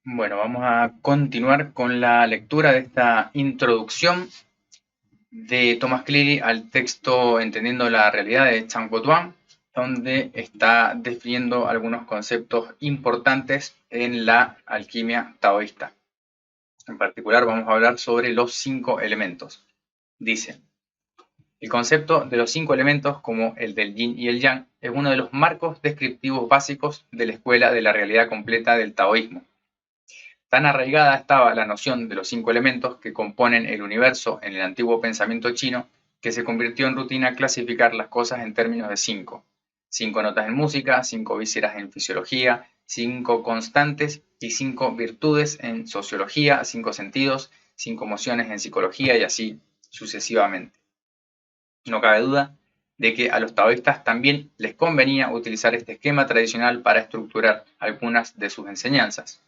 Bueno, vamos a continuar con la lectura de esta introducción de Thomas Cleary al texto Entendiendo la realidad de Chanquotuan, donde está definiendo algunos conceptos importantes en la alquimia taoísta. En particular vamos a hablar sobre los 5 elementos. Dice: el concepto de los 5 elementos, como el del yin y el yang, es uno de los marcos descriptivos básicos de la escuela de la realidad completa del taoísmo. Tan arraigada estaba la noción de los 5 elementos que componen el universo en el antiguo pensamiento chino, que se convirtió en rutina clasificar las cosas en términos de 5. 5 notas en música, 5 vísceras en fisiología, 5 constantes y 5 virtudes en sociología, 5 sentidos, 5 emociones en psicología y así sucesivamente. No cabe duda de que a los taoístas también les convenía utilizar este esquema tradicional para estructurar algunas de sus enseñanzas.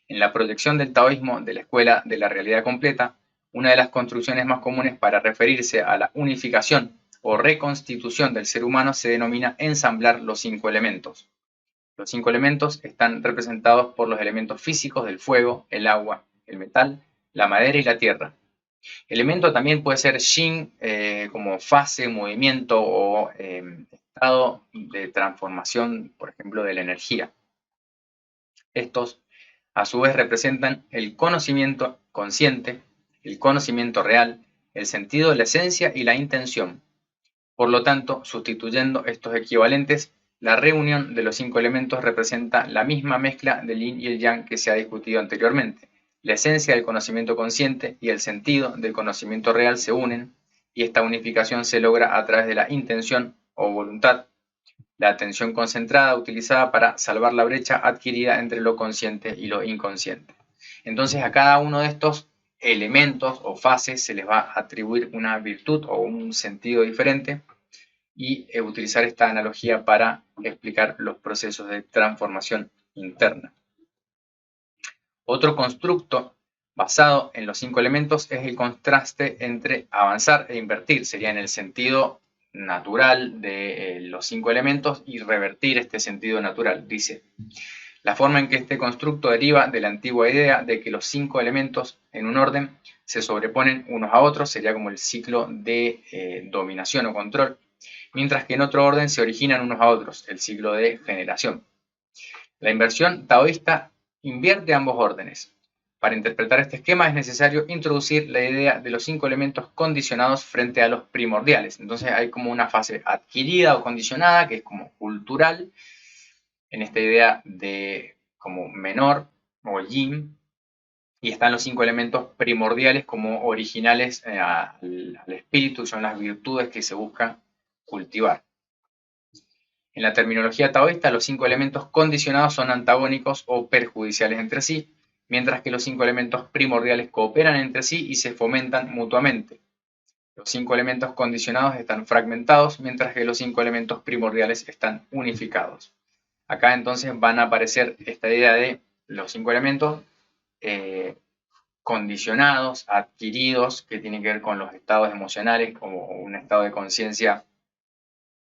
En la proyección del taoísmo de la escuela de la realidad completa, una de las construcciones más comunes para referirse a la unificación o reconstitución del ser humano se denomina ensamblar los 5 elementos. Los 5 elementos están representados por los elementos físicos del fuego, el agua, el metal, la madera y la tierra. Elemento también puede ser yin, como fase, movimiento o estado de transformación, por ejemplo, de la energía. Estos a su vez representan el conocimiento consciente, el conocimiento real, el sentido, la esencia y la intención. Por lo tanto, sustituyendo estos equivalentes, la reunión de los 5 elementos representa la misma mezcla del yin y el yang que se ha discutido anteriormente. La esencia del conocimiento consciente y el sentido del conocimiento real se unen, y esta unificación se logra a través de la intención o voluntad, la atención concentrada utilizada para salvar la brecha adquirida entre lo consciente y lo inconsciente. Entonces, a cada uno de estos elementos o fases se les va a atribuir una virtud o un sentido diferente, y utilizar esta analogía para explicar los procesos de transformación interna. Otro constructo basado en los 5 elementos es el contraste entre avanzar e invertir. Sería en el sentido natural de los 5 elementos y revertir este sentido natural. Dice: la forma en que este constructo deriva de la antigua idea de que los 5 elementos en un orden se sobreponen unos a otros, sería como el ciclo de dominación o control, mientras que en otro orden se originan unos a otros, el ciclo de generación. La inversión taoísta invierte ambos órdenes. Para interpretar este esquema es necesario introducir la idea de los 5 elementos condicionados frente a los primordiales. Entonces hay como una fase adquirida o condicionada, que es como cultural, en esta idea de como menor o yin, y están los 5 elementos primordiales como originales al espíritu, son las virtudes que se busca cultivar. En la terminología taoísta, los 5 elementos condicionados son antagónicos o perjudiciales entre sí, mientras que los 5 elementos primordiales cooperan entre sí y se fomentan mutuamente. Los 5 elementos condicionados están fragmentados, mientras que los 5 elementos primordiales están unificados. Acá entonces van a aparecer esta idea de los 5 elementos condicionados, adquiridos, que tienen que ver con los estados emocionales, como un estado de conciencia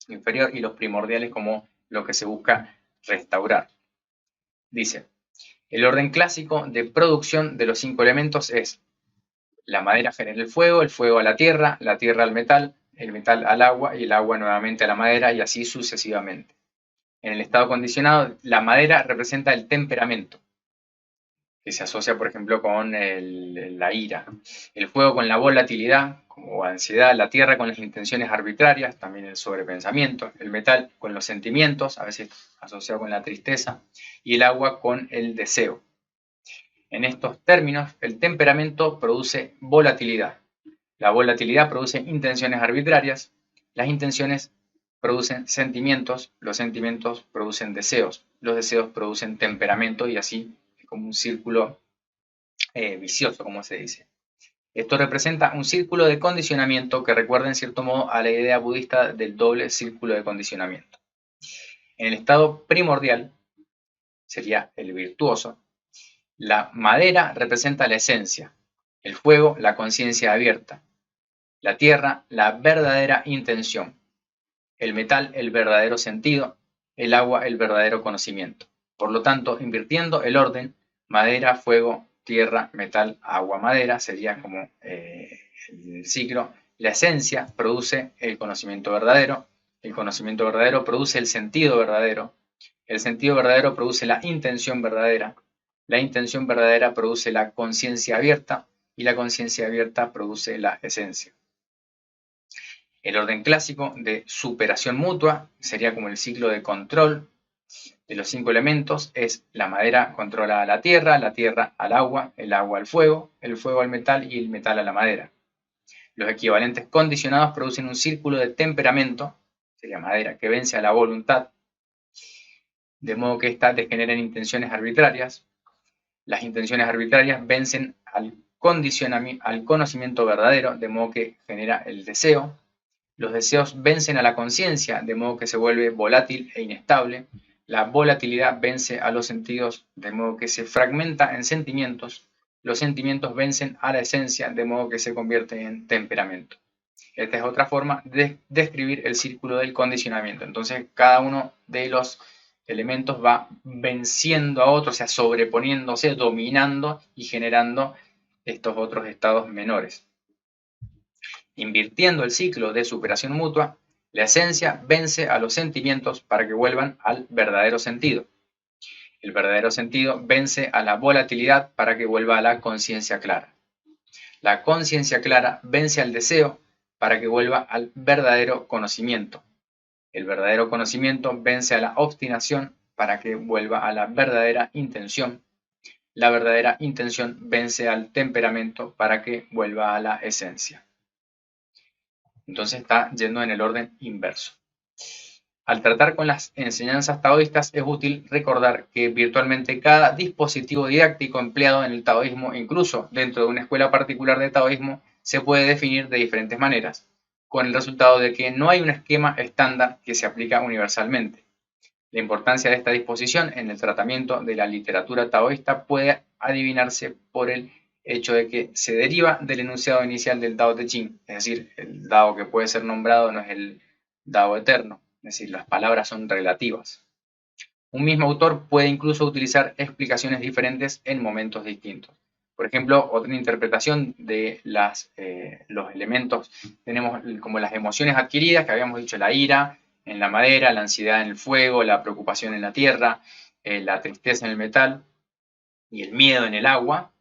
inferior, y los primordiales como lo que se busca restaurar. Dice: el orden clásico de producción de los 5 elementos es: la madera genera el fuego a la tierra al metal, el metal al agua y el agua nuevamente a la madera, y así sucesivamente. En el estado condicionado, la madera representa el temperamento, que se asocia, por ejemplo, con la ira. El fuego con la volatilidad o ansiedad, la tierra con las intenciones arbitrarias, también el sobrepensamiento, el metal con los sentimientos, a veces asociado con la tristeza, y el agua con el deseo. En estos términos, el temperamento produce volatilidad. La volatilidad produce intenciones arbitrarias, las intenciones producen sentimientos, los sentimientos producen deseos, los deseos producen temperamento, y así es como un círculo vicioso, como se dice. Esto representa un círculo de condicionamiento que recuerda en cierto modo a la idea budista del doble círculo de condicionamiento. En el estado primordial, sería el virtuoso, la madera representa la esencia, el fuego la conciencia abierta, la tierra la verdadera intención, el metal el verdadero sentido, el agua el verdadero conocimiento. Por lo tanto, invirtiendo el orden, madera, fuego, tierra, metal, agua, madera, sería como el ciclo. La esencia produce el conocimiento verdadero produce el sentido verdadero produce la intención verdadera produce la conciencia abierta y la conciencia abierta produce la esencia. El orden clásico de superación mutua sería como el ciclo de control de los 5 elementos. Es la madera controla a la tierra al agua, el agua al fuego, el fuego al metal y el metal a la madera. Los equivalentes condicionados producen un círculo de temperamento, sería madera, que vence a la voluntad, de modo que ésta degenera en intenciones arbitrarias. Las intenciones arbitrarias vencen al conocimiento verdadero, de modo que genera el deseo. Los deseos vencen a la conciencia, de modo que se vuelve volátil e inestable. La volatilidad vence a los sentidos, de modo que se fragmenta en sentimientos. Los sentimientos vencen a la esencia, de modo que se convierte en temperamento. Esta es otra forma de describir el círculo del condicionamiento. Entonces, cada uno de los elementos va venciendo a otros, o sea, sobreponiéndose, dominando y generando estos otros estados menores. Invirtiendo el ciclo de superación mutua, la esencia vence a los sentimientos para que vuelvan al verdadero sentido. El verdadero sentido vence a la volatilidad para que vuelva a la conciencia clara. La conciencia clara vence al deseo para que vuelva al verdadero conocimiento. El verdadero conocimiento vence a la obstinación para que vuelva a la verdadera intención. La verdadera intención vence al temperamento para que vuelva a la esencia. Entonces está yendo en el orden inverso. Al tratar con las enseñanzas taoístas es útil recordar que virtualmente cada dispositivo didáctico empleado en el taoísmo, incluso dentro de una escuela particular de taoísmo, se puede definir de diferentes maneras, con el resultado de que no hay un esquema estándar que se aplica universalmente. La importancia de esta disposición en el tratamiento de la literatura taoísta puede adivinarse por el hecho de que se deriva del enunciado inicial del Tao Te Ching, es decir, el Tao que puede ser nombrado no es el Tao eterno, es decir, las palabras son relativas. Un mismo autor puede incluso utilizar explicaciones diferentes en momentos distintos. Por ejemplo, otra interpretación de los elementos, tenemos como las emociones adquiridas, que habíamos dicho la ira en la madera, la ansiedad en el fuego, la preocupación en la tierra, la tristeza en el metal y el miedo en el agua.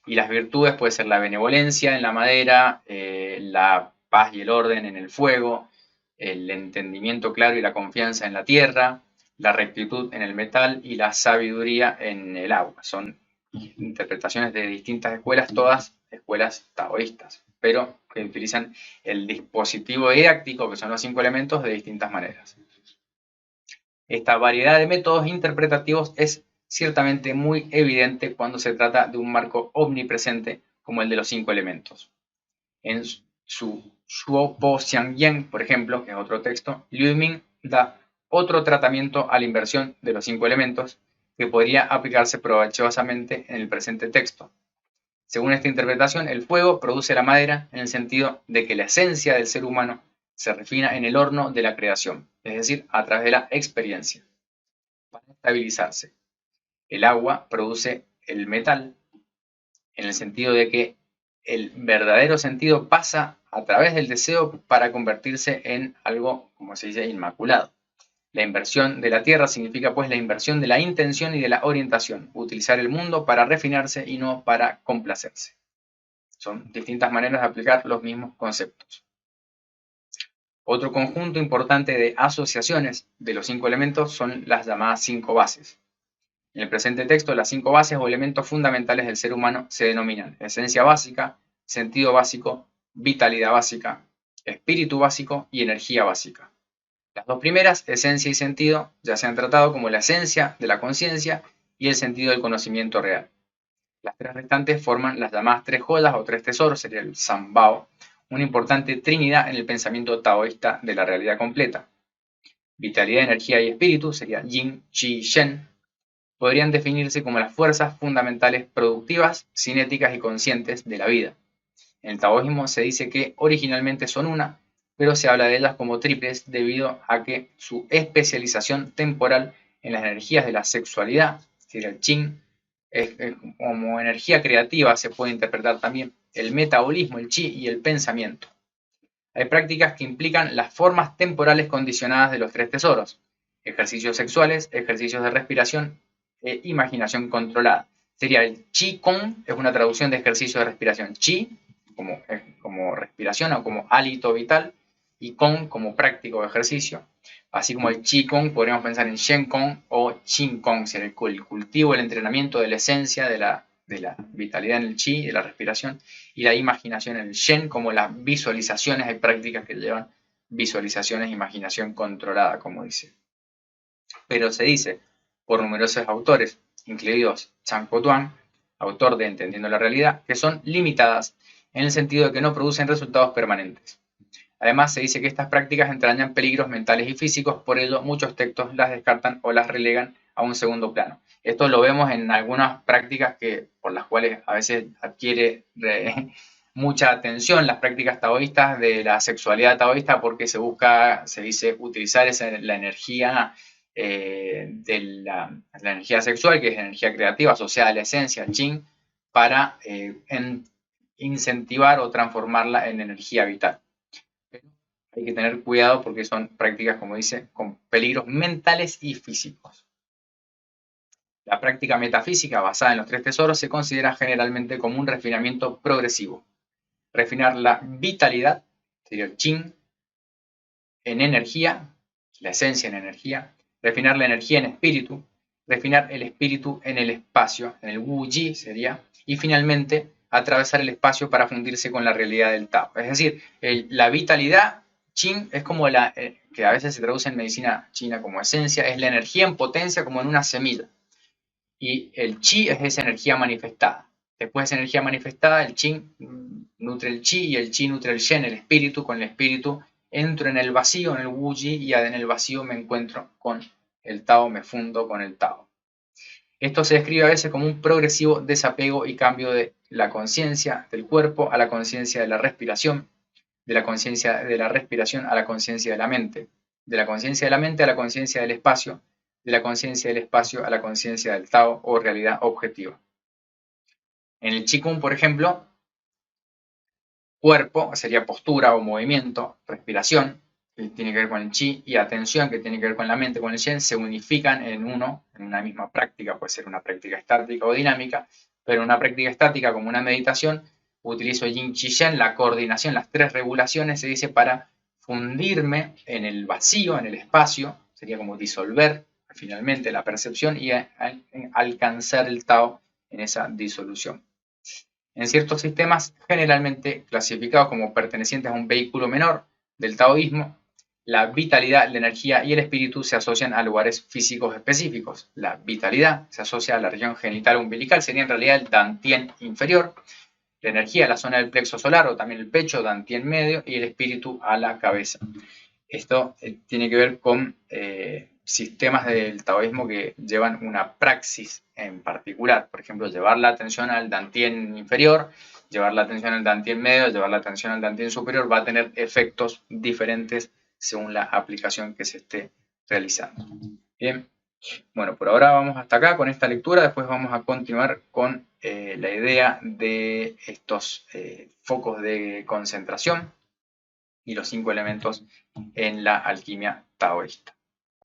Y las virtudes puede ser la benevolencia en la madera, la paz y el orden en el fuego, el entendimiento claro y la confianza en la tierra, la rectitud en el metal y la sabiduría en el agua. Son interpretaciones de distintas escuelas, todas escuelas taoístas, pero que utilizan el dispositivo didáctico, que son los 5 elementos, de distintas maneras. Esta variedad de métodos interpretativos es ciertamente muy evidente cuando se trata de un marco omnipresente como el de los 5 elementos. En su Shuo Po Xiang Yen, por ejemplo, que es otro texto, Liu Ming da otro tratamiento a la inversión de los 5 elementos que podría aplicarse provechosamente en el presente texto. Según esta interpretación, el fuego produce la madera en el sentido de que la esencia del ser humano se refina en el horno de la creación, es decir, a través de la experiencia, para estabilizarse. El agua produce el metal en el sentido de que el verdadero sentido pasa a través del deseo para convertirse en algo, como se dice, inmaculado. La inversión de la tierra significa pues la inversión de la intención y de la orientación, utilizar el mundo para refinarse y no para complacerse. Son distintas maneras de aplicar los mismos conceptos. Otro conjunto importante de asociaciones de los 5 elementos son las llamadas 5 bases. En el presente texto, las 5 bases o elementos fundamentales del ser humano se denominan esencia básica, sentido básico, vitalidad básica, espíritu básico y energía básica. Las dos primeras, esencia y sentido, ya se han tratado como la esencia de la conciencia y el sentido del conocimiento real. Las 3 restantes forman las llamadas 3 joyas o 3 tesoros, sería el Sanbao, una importante trinidad en el pensamiento taoísta de la realidad completa. Vitalidad, energía y espíritu, sería Yin, Qi, Shen, podrían definirse como las fuerzas fundamentales productivas, cinéticas y conscientes de la vida. En el taoísmo se dice que originalmente son una, pero se habla de ellas como triples debido a que su especialización temporal en las energías de la sexualidad, sería el Qin, como energía creativa se puede interpretar también el metabolismo, el chi y el pensamiento. Hay prácticas que implican las formas temporales condicionadas de los tres tesoros: ejercicios sexuales, ejercicios de respiración e imaginación controlada. Sería el Qi Gong, es una traducción de ejercicio de respiración. Qi como respiración o como hálito vital, y Gong como práctico de ejercicio. Así como el Qi Gong, podríamos pensar en Shen Gong o Qin Gong, sería el cultivo, el entrenamiento de la esencia de la vitalidad en el Qi, de la respiración, y la imaginación en el Shen, como las visualizaciones. Hay prácticas que llevan visualizaciones, imaginación controlada, como dice. Pero se dice por numerosos autores, incluidos Chanko Tuan, autor de Entendiendo la Realidad, que son limitadas en el sentido de que no producen resultados permanentes. Además, se dice que estas prácticas entrañan peligros mentales y físicos, por ello muchos textos las descartan o las relegan a un segundo plano. Esto lo vemos en algunas prácticas por las cuales a veces adquiere mucha atención las prácticas taoístas de la sexualidad taoísta, porque se dice utilizar la energía de la energía sexual, que es energía creativa asociada a la esencia, el Qin, para incentivar o transformarla en energía vital. Hay que tener cuidado porque son prácticas, como dice, con peligros mentales y físicos. La práctica metafísica basada en los tres tesoros se considera generalmente como un refinamiento progresivo. Refinar la vitalidad, sería el Qin, en energía, la esencia en energía. Refinar la energía en espíritu. Refinar el espíritu en el espacio, en el Wu Yi sería. Y finalmente, atravesar el espacio para fundirse con la realidad del Tao. Es decir, la vitalidad, Qin, es como que a veces se traduce en medicina china como esencia, es la energía en potencia como en una semilla. Y el Qi es esa energía manifestada. Después de esa energía manifestada, el Qin nutre el Qi y el Qi nutre el Shen, el espíritu. Con el espíritu entro en el vacío, en el Wu Yi, y en el vacío me encuentro con el Tao, me fundo con el Tao. Esto se describe a veces como un progresivo desapego y cambio de la conciencia del cuerpo a la conciencia de la respiración, de la conciencia de la respiración a la conciencia de la mente, de la conciencia de la mente a la conciencia del espacio, de la conciencia del espacio a la conciencia del Tao o realidad objetiva. En el Qigong, por ejemplo, cuerpo sería postura o movimiento, respiración, que tiene que ver con el Qi, y atención, que tiene que ver con la mente, con el Shen, se unifican en una misma práctica. Puede ser una práctica estática o dinámica, pero una práctica estática, como una meditación, utilizo Yin, Qi, Shen, la coordinación, las tres regulaciones, se dice, para fundirme en el vacío, en el espacio, sería como disolver finalmente la percepción y alcanzar el Tao en esa disolución. En ciertos sistemas generalmente clasificados como pertenecientes a un vehículo menor del taoísmo, la vitalidad, la energía y el espíritu se asocian a lugares físicos específicos. La vitalidad se asocia a la región genital umbilical, sería en realidad el Dantien inferior. La energía a la zona del plexo solar o también el pecho, Dantien medio, y el espíritu a la cabeza. Esto tiene que ver con sistemas del taoísmo que llevan una praxis en particular. Por ejemplo, llevar la atención al Dantien inferior, llevar la atención al Dantien medio, llevar la atención al Dantien superior, va a tener efectos diferentes según la aplicación que se esté realizando. Bien, bueno, por ahora vamos hasta acá con esta lectura. Después vamos a continuar con la idea de estos focos de concentración y los 5 elementos en la alquimia taoísta.